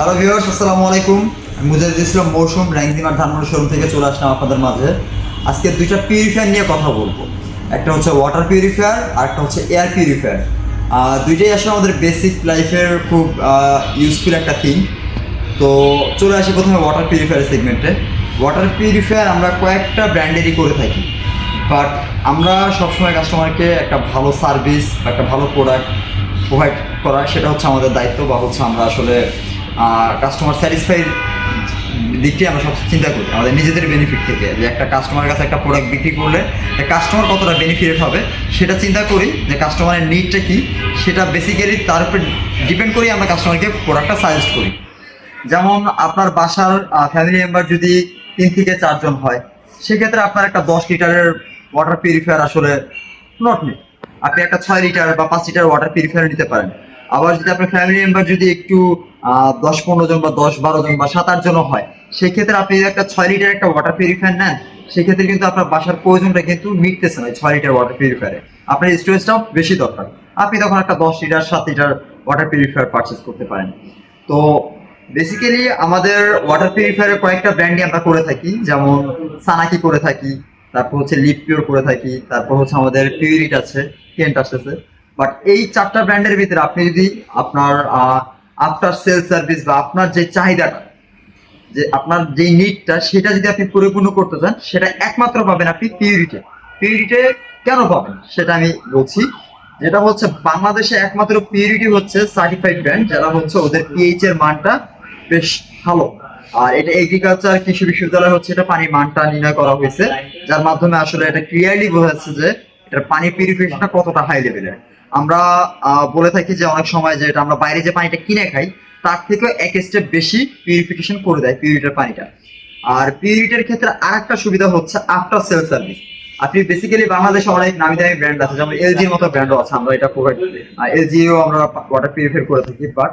Hello viewers, আসসালামু আলাইকুম। আমি মুজাহিদ ইসলাম মৌসুম র্যাঙ্কিমার ধানমন্ডি শোরুম থেকে চলে আসলাম আপনাদের মাঝে। আজকে দুইটা পিউরিফায়ার নিয়ে কথা বলবো। একটা হচ্ছে ওয়াটার পিউরিফায়ার আর একটা হচ্ছে এয়ার পিউরিফায়ার। দুইটাই আসলে আমাদের বেসিক লাইফের খুব ইউজফুল একটা থিং। তো চলে আসি প্রথমে ওয়াটার পিউরিফায়ার সেগমেন্টে। ওয়াটার পিউরিফায়ার আমরা কয়েকটা ব্র্যান্ডেরই করে থাকি, বাট আমরা সবসময় কাস্টমারকে একটা ভালো সার্ভিস বা একটা ভালো প্রোডাক্ট প্রোভাইড করা, সেটা হচ্ছে আমাদের দায়িত্ব, বা হচ্ছে আমরা আসলে কাস্টমার স্যাটিসফাইড দিকটি আমরা সব চিন্তা করি আমাদের নিজেদের বেনিফিট থেকে, যে একটা কাস্টমারের কাছে একটা প্রোডাক্ট বিক্রি করলে কাস্টমার কতটা বেনিফিটেড হবে সেটা চিন্তা করি, যে কাস্টমারের নিডটা কী সেটা বেসিক্যালি তার উপর ডিপেন্ড করি আমরা কাস্টমারকে প্রোডাক্টটা সাজেস্ট করি। যেমন আপনার বাসার ফ্যামিলি মেম্বার যদি 3 থেকে 4 জন হয়, সেক্ষেত্রে আপনার একটা 10 লিটারের ওয়াটার পিউরিফায়ার আসলে নট নেই। আপনি একটা 6 লিটার বা 5 লিটার ওয়াটার পিউরিফায়ার নিতে পারেন। আবার যদি আপনার ফ্যামিলি মেম্বার যদি একটু 10-15 জন বা 10-12 জন বা 7-8 জনও হয়, সেক্ষেত্রে আপনি যদি একটা 6 লিটার একটা ওয়াটার পিউরিফায়ার নেন, সেক্ষেত্রে কিন্তু আপনার বাসার প্রয়োজনটা কিন্তু মিটতেছে না 6 লিটার ওয়াটার পিউরিফায়ারে। আপনার স্টোরেজটাও বেশি দরকার। আপনি তখন একটা 10 litre 7 litre water purifier purchase করতে পারেন। তো বেসিক্যালি আমাদের ওয়াটার পিউরিফায়ারের কয়েকটা ব্র্যান্ডই আমরা করে থাকি, যেমন সানাকি করে থাকি, তারপর হচ্ছে লিপ পিওর করে থাকি, তারপর হচ্ছে আমাদের পিউরিট আছে, কেন্ট আসতেছে। বাট এই 4টা ব্র্যান্ডের ভিতরে আপনি যদি আপনার আফটার সেল সার্ভিস বা আপনার যে চাহিদাটা, যে আপনার যে নিডটা সেটা যদি আপনি পরিপূর্ণ করতে চান, সেটা একমাত্র পাবেন আপনি পিউরিটে। পিউরিটে কেন পাবেন সেটা আমি বলছি। যেটা হচ্ছে বাংলাদেশে একমাত্র পিউরিটি হচ্ছে সার্টিফাইড ব্র্যান্ড, যারা হচ্ছে ওদের পিএইচ এর মানটা বেশ ভালো। আর এটা এগ্রিকালচার কৃষি বিশ্ববিদ্যালয় হচ্ছে এটা পানির মানটা নির্ণয় করা হয়েছে, যার মাধ্যমে আসলে এটা ক্লিয়ারলি বোঝা যাচ্ছে যে এটার পানি পিউরিফিকেশনটা কতটা হাই লেভেলের। আমরা বলে থাকি যে অনেক সময় যে এটা আমরা বাইরে যে পানিটা কিনে খাই, তার থেকে এক স্টেপ বেশি পিউরিফিকেশন করে দেয় পিউরিটার পানিটা। আর পিউরিটের ক্ষেত্রে আর একটা সুবিধা হচ্ছে আফটার সেল সার্ভিস। আপনি বেসিক্যালি বাংলাদেশে অনেক নামি দামি ব্র্যান্ড আছে, যেমন এলজির মতো ব্র্যান্ডও আছে, আমরা এটা প্রোভাইড এলজিও আমরা ওয়াটার পিউরিফাই করে থাকি। বাট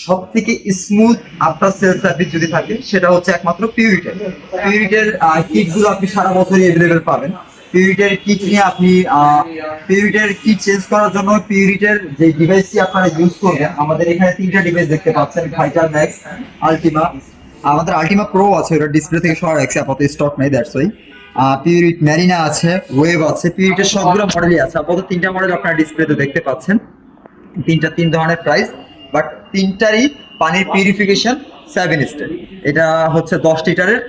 সব থেকে স্মুথ আফটার সেল সার্ভিস যদি থাকে, সেটা হচ্ছে একমাত্র পিউরিটের। পিউরিটের কিটগুলো আপনি সারা বছরই অ্যাভেলেবেল পাবেন। পিউরিটের কিট নিয়ে আপনি পিউরিটের কিট চেঞ্জ করার জন্য পিউরিটের যে ডিভাইসটি আপনারা ইউজ করবেন, আমাদের এখানে 3টা ডিভাইস দেখতে পাচ্ছেন, ভাইটাল ম্যাক্স, আলটিমা, আমাদের আলটিমা প্রো আছে, ওটা ডিসপ্লে থেকে সরা রাখছে, আপাতত স্টক নেই, দ্যাটস ওয়াই। পিউরিট ম্যারিনা আছে, ওয়েভ আছে, পিউরিটের সবগুলো মডেলই আছে। আপাতত 3টা মডেল আপনারা ডিসপ্লেতে দেখতে পাচ্ছেন। 3 ধরনের প্রাইস, বাট 3টারই পানির পিউরিফিকেশন 7 স্টেপ। এটা হচ্ছে 10 লিটারের,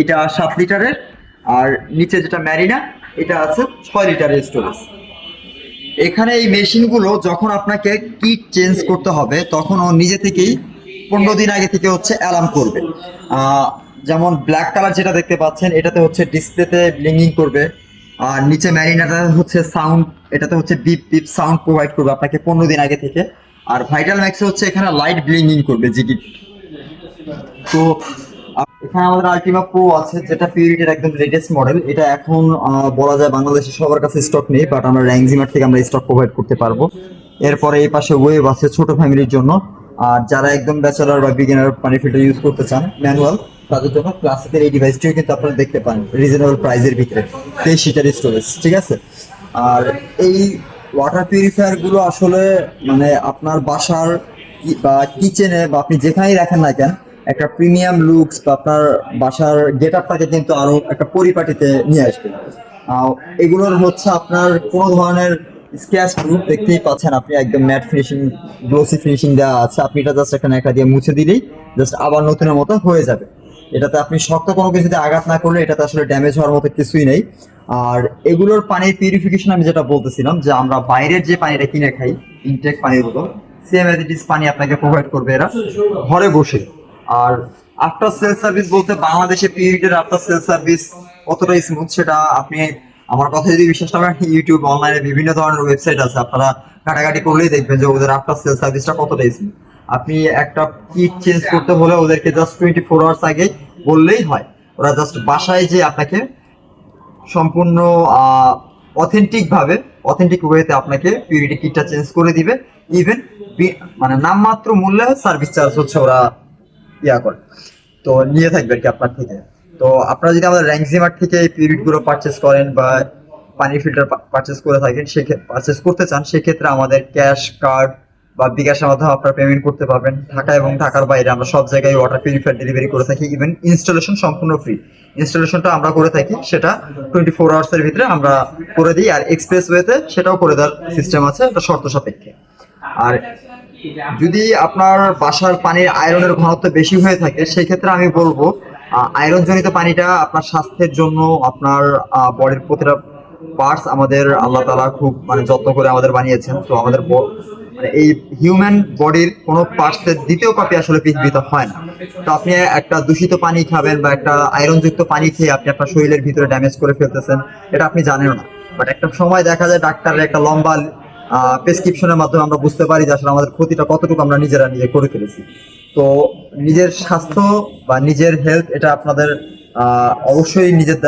এটা 7 লিটারের, আর নিচে যেটা ম্যারিনা এটা আছে 6 লিটারের স্টোরেজ। এখানে এই মেশিনগুলো যখন আপনাকে কিট চেঞ্জ করতে হবে, তখন ও নিজে থেকেই 15 দিন আগে থেকে হচ্ছে অ্যালার্ম করবে। যেমন ব্ল্যাক কালার যেটা দেখতে পাচ্ছেন, এটাতে হচ্ছে ডিসপ্লেতে ব্লিঙ্কিং করবে। আর নিচে ম্যারিনাটা হচ্ছে সাউন্ড, এটাতে হচ্ছে বিপ বিপ সাউন্ড প্রোভাইড করবে আপনাকে 15 দিন আগে থেকে। আর ভাইটাল ম্যাক্সে হচ্ছে এখানে লাইট ব্লিঙ্কিং করবে জিটি। তো এখানে আমাদের আলটিমা প্রো আছে, যেটা পিউরিটির একদম লেটেস্ট মডেল। এটা এখন বলা যায় বাংলাদেশে সবার কাছে স্টক নেই, বাট আমরা র্যাঙ্কজিমার থেকে আমরা স্টক প্রোভাইড করতে পারবো। এরপরে এই পাশে ওয়েভ আছে ছোট ফ্যামিলির জন্য, আর যারা একদম ব্যাচেলার বা বিগিনার পানি ফিল্টার ইউজ করতে চান ম্যানুয়াল, তাদের জন্য ক্লাসিকের এই ডিভাইসটিও কিন্তু আপনারা দেখতে পান রিজনেবল প্রাইসের ভিতরে, 23 লিটার স্টোরেজ, ঠিক আছে। আর এই ওয়াটার পিউরিফায়ার গুলো আসলে মানে আপনার বাসার বা কিচেনে বা আপনি যেখানেই রাখেন না কেন, একটা প্রিমিয়াম লুকস বা আপনার বাসার গেট আপটাকে কিন্তু আরো একটা পরিপাটিতে নিয়ে আসবে। এগুলোর হচ্ছে আপনার কোনো ধরনের স্ক্র্যাচ প্রুফ, দেখতেই পাচ্ছেন আপনি, একদম ম্যাট ফিনিশিং, গ্লোসি ফিনিশিং দেওয়া আছে। আপনি এটা জাস্ট এখানে একটা দিয়ে মুছে দিলেই জাস্ট আবার নতুনের মতো হয়ে যাবে। এটাতে আপনি শক্ত কোনো কিছুতে আঘাত না করলে এটাতে আসলে ড্যামেজ হওয়ার মতো কিছুই নেই। আর এগুলোর পানির পিউরিফিকেশন আমি যেটা বলতেছিলাম, যে আমরা বাইরের যে পানিটা কিনে খাই, ইনটেক পানির মতো সেম অ্যাজ ইট ইজ পানি আপনাকে প্রোভাইড করবে এরা ঘরে বসে। আর আফটার সেল সার্ভিস বলতে বাংলাদেশে পিউরিটের আফটার সেল সার্ভিস কতটা স্মুথ সেটা আপনি আমার কথা যদি বিশ্বাস না করেন, ইউটিউব অনলাইনে বিভিন্ন ধরনের ওয়েবসাইট আছে, আপনারা ঘাটাঘাটি করলেই দেখবেন যে ওদের আফটার সেল সার্ভিসটা কতটা স্মুথ। আপনি একটা কিট চেঞ্জ করতে হলে ওদেরকে জাস্ট 24 আওয়ার্স আগে বললেই হয়, ওরা জাস্ট বাসায় যে আপনাকে সম্পূর্ণ অথেন্টিক ওয়েতে আপনাকে পিউরিটি কিটটা চেঞ্জ করে দিবে। ইভেন মানে নামমাত্র মূল্যে সার্ভিস চার্জ হচ্ছে ওরা করে, তো নিয়ে থাকবে আর কি আপনার থেকে। তো আপনারা যদি আমাদের র্যাঙ্কজিমার থেকে এই পিউরিট গুলো পারচেস করেন বা পানি ফিল্টার পারচেস করে থাকেন, সেক্ষেত্রে পারচেস করতে চান, সেক্ষেত্রে আমাদের ক্যাশ কার্ড বা বিকাশের মাধ্যমে আপনারা পেমেন্ট করতে পারবেন। ঢাকা এবং ঢাকার বাইরে আমরা সব জায়গায় ওয়াটার পিউরিফায়ার ডেলিভারি করে থাকি। ইভেন ইনস্টলেশন সম্পূর্ণ ফ্রি। ইনস্টলেশনটা আমরা করে থাকি, সেটা 24 আওয়ার্সের ভিতরে আমরা করে দিই। আর এক্সপ্রেস ওয়েতে সেটাও করে দেওয়ার সিস্টেম আছে, এটা শর্ত সাপেক্ষে। আর যদি আপনার বাসার পানির আয়রনের ঘনত্ব বেশি হয়ে থাকে, সেই ক্ষেত্রে আমি বলবো আয়রন জনিত পানিটা আপনার স্বাস্থ্যের জন্য, আপনার বডির প্রতিটা পার্টস আমাদের আল্লাহ তাআলা খুব মানে যত্ন করে আমাদের বানিয়েছেন। তো আমাদের মানে এই হিউম্যান বডির কোনো পার্টসের দ্বিতীয় কপি আসলে পৃথিবীতে হয় না। তো আপনি একটা দূষিত পানি খাবেন বা একটা আয়রনযুক্ত পানি খেয়ে আপনি আপনার শরীরের ভিতরে ড্যামেজ করে ফেলতেছেন, এটা আপনি জানেন না। বাট একটা সময় দেখা যায় ডাক্তারের একটা লম্বা প্রেসক্রিপশনের মাধ্যমে আমরা বুঝতে পারি যে আসলে আমাদের ক্ষতিটা কতটুকু আমরা নিজে করে ফেলেছি। তো নিজের স্বাস্থ্য বা নিজের হেলথ এটা আপনাদের অবশ্যই নিজের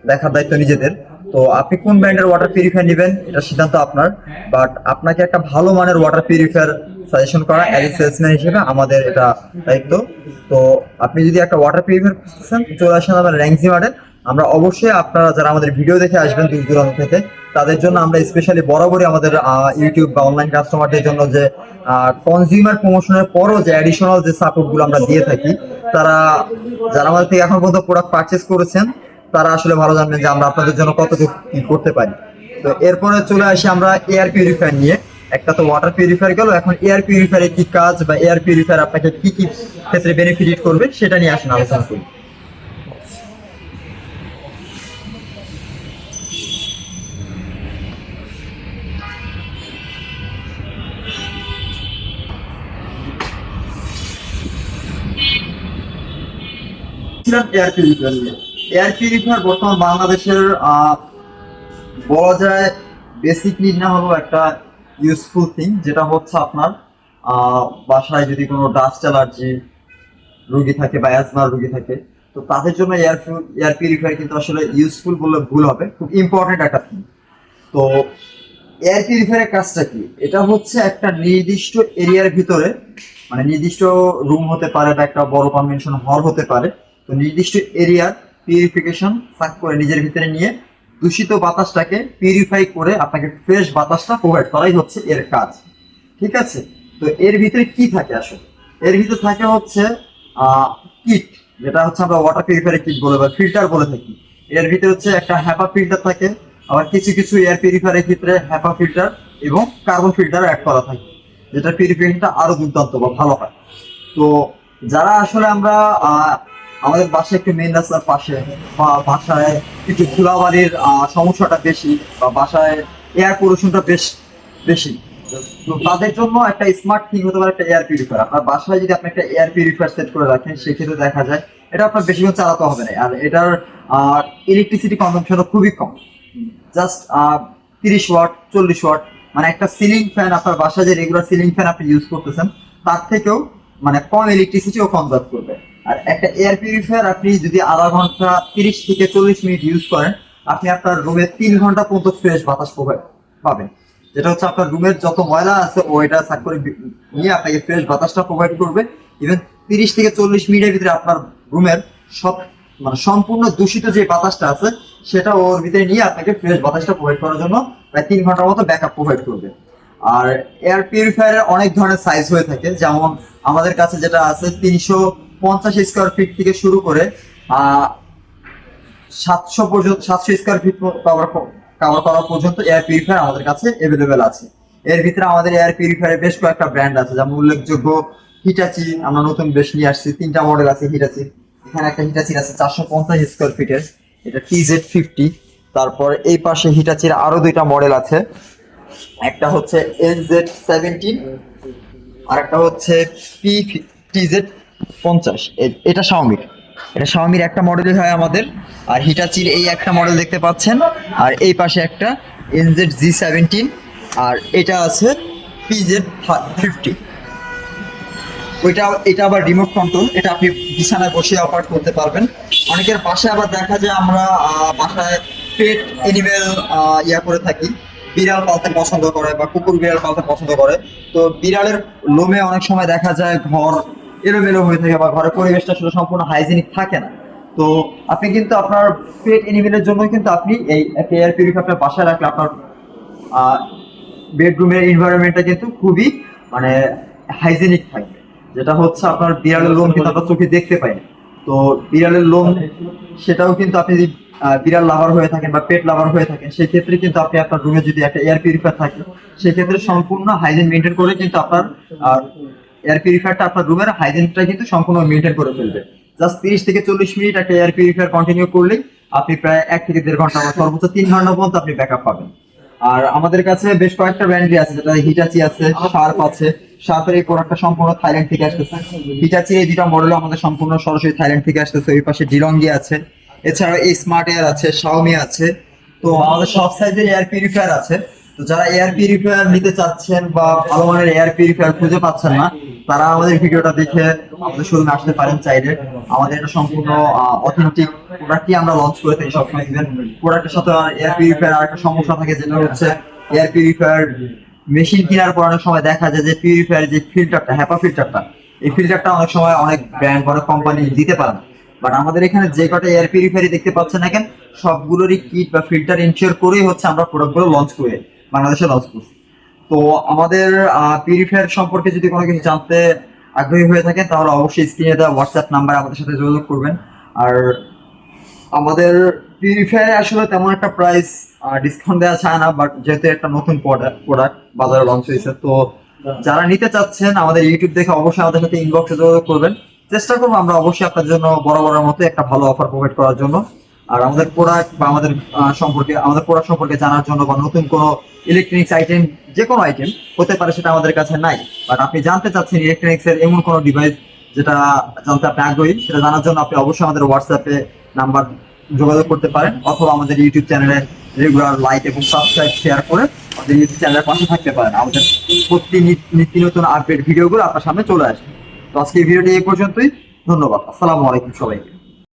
দেখার দায়িত্ব নিজেদের। তো আপনি কোন ব্র্যান্ডের ওয়াটার পিউরিফায়ার নেবেন এটা সিদ্ধান্ত আপনার, বাট আপনাকে একটা ভালো মানের ওয়াটার পিউরিফায়ার সাজেশন করা অ্যাজ এ সেলসম্যান হিসেবে আমাদের এটা দায়িত্ব। তো আপনি যদি একটা ওয়াটার পিউরিফায়ার খুঁজতেছেন, চলে আসেন আমার র্যাংজি মডেল। আমরা অবশ্যই আপনারা যারা আমাদের ভিডিও দেখে আসবেন দূর দূরান্ত থেকে, তাদের জন্য আমরা স্পেশালি বরাবরই আমাদের ইউটিউব বা অনলাইন কাস্টমারদের জন্য যে কনজিউমার প্রমোশনের পরও যে অ্যাডিশনাল যে সাপোর্টগুলো আমরা দিয়ে থাকি, তারা যারা আমাদের থেকে এখন পর্যন্ত প্রোডাক্ট পারচেস করেছেন তারা আসলে ভালো জানবেন যে আমরা আপনাদের জন্য কতটুকু কি করতে পারি। তো এরপরে চলে আসি আমরা এয়ার পিউরিফায়ার নিয়ে। একটা তো ওয়াটার পিউরিফায়ার গেল, এখন এয়ার পিউরিফায়ারের কি কাজ বা এয়ার পিউরিফায়ার আপনাকে কি কি ক্ষেত্রে বেনিফিট করবে সেটা নিয়ে আসেন আলোচনা করি। এয়ার পিউরিফায়ার নিয়ে, এয়ার পিউরিফায়ার বর্তমান বাংলাদেশের বলা যায় বেসিক নিড না হলেও একটা ইউজফুল থিং, যেটা হচ্ছে আপনার বাসায় যদি কোনো ডাস্ট অ্যালার্জি রোগী থাকে বা অ্যাজমার রোগী থাকে, তো তাদের জন্য এয়ার পিউরিফায়ার কিন্তু আসলে ইউজফুল বললে ভুল হবে, খুব ইম্পর্টেন্ট একটা থিং। তো এয়ার পিউরিফায়ারের কাজটা কি? এটা হচ্ছে একটা নির্দিষ্ট এরিয়ার ভিতরে, মানে নির্দিষ্ট রুম হতে পারে বা একটা বড় কনভেনশন হল হতে পারে, তো নির্দিষ্ট এরিয়ার পিউরিফিকেশন সাক করে নিজের ভিতরে নিয়ে দূষিত বাতাসটাকে পিউরিফাই করে আপনাকে ফ্রেশ বাতাসটা প্রোভাইড করাই হচ্ছে এর কাজ। ঠিক আছে? তো এর ভিতরে কি থাকে আসলে? এর ভিতরে থাকে হচ্ছে কিট, যেটা হচ্ছে আমরা ওয়াটার পিউরিফায়ার কিট বলে বা ফিল্টার বলে থাকি। এর ভিতরে হচ্ছে একটা হ্যাপা ফিল্টার থাকে, আবার কিছু কিছু এয়ার পিউরিফায়ারের ক্ষেত্রে হ্যাপা ফিল্টার এবং কার্বন ফিল্টার অ্যাড করা থাকে, যেটা পিউরিফিকেশনটা আরো দুর্দান্ত বা ভালো হয়। তো যারা আসলে আমরা আমাদের বাসায় একটু মেইন রাস্তার পাশে বা বাসায় একটু ধুলাবালির সমস্যাটা বেশি বা বাসায় এয়ার পলিউশনটা বেশি, তো তাদের জন্য একটা স্মার্ট থিং হতে পারে একটা এয়ার পিউরিফায়ার। আপনার বাসায় যদি আপনি একটা এয়ার পিউরিফায়ার সেট করে রাখেন, সেক্ষেত্রে দেখা যায় এটা আপনার বেশিক্ষণ চালাতে হবে না, আর এটার ইলেকট্রিসিটি কনজাম্পশনও খুবই কম, জাস্ট 30 ওয়াট 40 ওয়াট। মানে একটা সিলিং ফ্যান, আপনার বাসায় যে রেগুলার সিলিং ফ্যান আপনি ইউজ করতেছেন তার থেকেও মানে কম ইলেকট্রিসিটিও কনজার্ভ করবে। আর একটা এয়ার পিউরিফায়ার আপনি যদি আধা ঘন্টা 30 থেকে 40 মিনিট ইউজ করেন, আপনি আপনার রুমে 3 ঘন্টা পর্যন্ত ফ্রেশ বাতাস পাবেন, যেটা হচ্ছে আপনার রুমের যত ময়লা আছে ওইটা সাক করে নিয়ে আপনাকে ফ্রেশ বাতাসটা প্রোভাইড করবে। ইভেন 30 থেকে 40 মিনিটের ভিতরে আপনার রুমের সব মানে সম্পূর্ণ দূষিত যে বাতাসটা আছে সেটা ওর ভিতরে নিয়ে আপনাকে ফ্রেশ বাতাসটা প্রোভাইড করার জন্য প্রায় 3 ঘন্টার মতো ব্যাকআপ প্রোভাইড করবে। আর এয়ার পিউরিফায়ারের অনেক ধরনের সাইজ হয়ে থাকে, যেমন আমাদের কাছে যেটা আছে 350 স্কোয়ার ফিট থেকে শুরু করে 700 স্কোয়ার ফিট কভার করা পর্যন্ত এয়ার পিউরিফায়ার আমাদের কাছে অ্যাভেলেবেল আছে। এর ভিতরে আমাদের এয়ার পিউরিফায়ারের বেশ কয়েকটা ব্র্যান্ড আছে, যেমন উল্লেখযোগ্য হিটাচি, আমরা নতুন বেশ নিয়ে আসছি, 3টা মডেল আছে হিটাচি। এখানে একটা হিটাচির আছে 450 স্কোয়ার ফিটের, এটা TZ50। তারপর এই পাশে হিটাচির আরো 2টা মডেল আছে, একটা হচ্ছে NZ17 আর একটা হচ্ছে TZ50। এটা শাওমির একটা মডেলই হয় আমাদের। আর হিটাচির এই একটা মডেল দেখতে পাচ্ছেন, আর এই পাশে একটা NZG17, আর এটা আছে PZ50। এটা আবার রিমোট কন্ট্রোল, এটা আপনি বিছানায় বসে অপারেট করতে পারবেন। অনেকের বাসায় আবার দেখা যায় আমরা বাসায় পেট এনিমেল করে থাকি, বিড়াল পালতে পছন্দ করে বা কুকুর বিড়াল পালতে পছন্দ করে। তো বিড়ালের লোমে অনেক সময় দেখা যায় ঘর এলোমেলো হয়ে থাকে বা ঘরের পরিবেশটা আসলে সম্পূর্ণ হাইজিনিক থাকে না। তো আপনি কিন্তু আপনার পেট এনিমেলের জন্য কিন্তু আপনি এই এয়ার পিউরিফায়ার বাসায় রাখলে আপনার বেডরুমের এনভায়রনমেন্টটা কিন্তু খুবই মানে হাইজেনিক থাকবে। যেটা হচ্ছে আপনার বিড়ালের লোম কিন্তু আমরা চোখে দেখতে পাই না। তো বিড়ালের লোম সেটাও কিন্তু আপনি যদি বিড়াল লাভার হয়ে থাকেন বা পেট লাভার হয়ে থাকেন, সেই ক্ষেত্রে কিন্তু আপনি আপনার রুমে যদি একটা এয়ার পিউরিফায়ার থাকে, সেক্ষেত্রে সম্পূর্ণ হাইজিন মেনটেন করে কিন্তু আপনার এয়ার পিউরিফায়ারটা আপনার রুমের হাইজিনটা কিন্তু সম্পূর্ণ মেনটেন করে ফেলবে। জাস্ট 30 থেকে 40 মিনিট একটা এয়ার পিউরিফায়ার কন্টিনিউ করলেই আপনি প্রায় 1 থেকে 1.5 ঘন্টা বা সর্বোচ্চ 3 ঘন্টা পর্যন্ত আপনি ব্যাকআপ পাবেন। আর আমাদের কাছে বেশ কয়েকটা ব্র্যান্ডই আছে, যেটা হিটাচি আছে, শার্প আছে। শার্পের এই প্রোডাক্টটা সম্পূর্ণ থাইল্যান্ড থেকে আসতেছে। হিটাচির এই দুটা মডেলও আমাদের সম্পূর্ণ সরাসরি থাইল্যান্ড থেকে আসতেছে। ওই পাশে ডিলঙ্গি আছে, এছাড়া এই স্মার্ট এয়ার আছে, শাওমি আছে। তো আমাদের সব সাইজের এয়ার পিউরিফায়ার আছে। তো যারা এয়ার পিউরিফায়ার নিতে চাচ্ছেন বা ভালো মানের এয়ার পিউরিফায়ার খুঁজে পাচ্ছেন না, তারা আমাদের ভিডিওটা দেখে আমাদের শোরুমে আসতে পারেন চাইলে। আমাদের এটা সম্পূর্ণ অথেন্টিক প্রোডাক্টই আমরা লঞ্চ করে থাকি সবসময়। ইভেন প্রোডাক্টের সাথে এয়ার পিউরিফায়ার আর একটা সমস্যা থাকে, যেটা হচ্ছে এয়ার পিউরিফায়ার মেশিন কেনার পর অনেক সময় দেখা যায় যে পিউরিফায়ার যে ফিল্টারটা, হ্যাপা ফিল্টারটা, এই ফিল্টারটা অনেক সময় অনেক ব্র্যান্ড অনেক কোম্পানি দিতে পারে না। বাট আমাদের এখানে যে কটা এয়ার পিউরিফায়ার দেখতে পাচ্ছেন না কেন, সবগুলোরই কিট বা ফিল্টার ইনশিওর করেই হচ্ছে আমরা প্রোডাক্টগুলো লঞ্চ করে বাংলাদেশে লঞ্চ করছি। তো আমাদের পিউরিফায়ার সম্পর্কে যদি কোনো কিছু জানতে আগ্রহী হয়ে থাকেন, তাহলে অবশ্যই স্ক্রিনে দেওয়া হোয়াটসঅ্যাপ নাম্বারে আমাদের সাথে যোগাযোগ করবেন। আর আমাদের পিউরিফায়ারে আসলে তেমন একটা প্রাইস ডিসকাউন্ট দেওয়া চায় না, বাট যেহেতু একটা নতুন প্রোডাক্ট বাজারে লঞ্চ হয়েছে, তো যারা নিতে চাচ্ছেন আমাদের ইউটিউব দেখে অবশ্যই আমাদের সাথে ইনবক্সে যোগাযোগ করবেন। চেষ্টা করবো আমরা অবশ্যই আপনার জন্য বরাবরের মতো একটা ভালো অফার প্রোভাইড করার জন্য। আর আমাদের প্রোডাক্ট বা আমাদের প্রোডাক্ট সম্পর্কে জানার জন্য বা নতুন কোনো ইলেকট্রনিক্স আইটেম, যে কোনো আইটেম হতে পারে সেটা আমাদের কাছে নাই, বাট আপনি জানতে চাচ্ছেন ইলেকট্রনিক্স এর এমন কোনো ডিভাইস যেটা জানতে আপনি আগ্রহী, সেটা জানার জন্য আপনি অবশ্যই আমাদের হোয়াটসঅ্যাপে নাম্বার যোগাযোগ করতে পারেন, অথবা আমাদের ইউটিউব চ্যানেলে রেগুলার লাইক এবং সাবস্ক্রাইব শেয়ার করে আমাদের ইউটিউব চ্যানেলের পাশে থাকতে পারেন। আমাদের প্রতি নিত্য নতুন আপডেট ভিডিওগুলো আপনার সামনে চলে আসবে। তো আজকে এই ভিডিওটি এই পর্যন্তই। ধন্যবাদ। আসসালামু আলাইকুম সবাইকে।